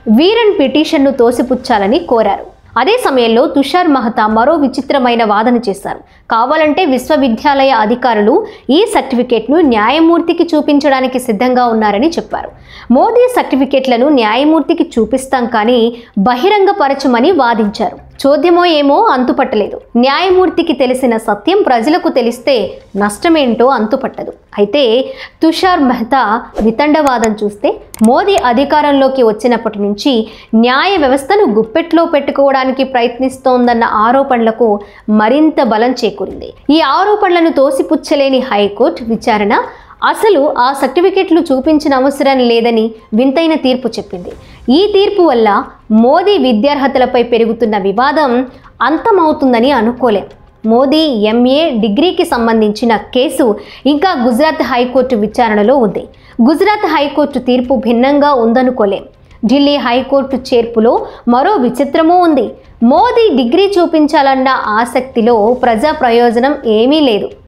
వీరన్ పిటిషన్ను తోసిపుచ్చాలని కోరారు. అదే సమయంలో తుషార్ మెహతా మరో విచిత్రమైన వాదన చేశారు. కావాలంటే విశ్వవిద్యాలయ అధికారులు ఈ సర్టిఫికేట్ను న్యాయమూర్తికి చూపించడానికి సిద్ధంగా ఉన్నారని చెప్పారు. మోదీ సర్టిఫికేట్లను న్యాయమూర్తికి చూపిస్తాం కానీ బహిరంగపరచమని వాదించారు. చోద్యమో ఏమో అంతుపట్టలేదు. న్యాయమూర్తికి తెలిసిన సత్యం ప్రజలకు తెలిస్తే నష్టమేంటో అంతుపట్టదు. అయితే తుషార్ మెహతా వితండవాదం చూస్తే మోదీ అధికారంలోకి వచ్చినప్పటి నుంచి న్యాయ వ్యవస్థను గుప్పెట్లో పెట్టుకోవడానికి ప్రయత్నిస్తోందన్న ఆరోపణలకు మరింత బలం చేకూరింది. ఈ ఆరోపణలను తోసిపుచ్చలేని హైకోర్టు విచారణ అసలు ఆ సర్టిఫికెట్లు చూపించిన అవసరం లేదని వింతైన తీర్పు చెప్పింది. ఈ తీర్పు వల్ల మోదీ విద్యార్హతలపై పెరుగుతున్న వివాదం అంతమవుతుందని అనుకోలేం. మోదీ ఎంఏ డిగ్రీకి సంబంధించిన కేసు ఇంకా గుజరాత్ హైకోర్టు విచారణలో ఉంది. గుజరాత్ హైకోర్టు తీర్పు భిన్నంగా ఉందనుకోలేం. ఢిల్లీ హైకోర్టు చేర్పులో మరో విచిత్రమూ ఉంది. మోదీ డిగ్రీ చూపించాలన్న ఆసక్తిలో ప్రజా ప్రయోజనం ఏమీ లేదు.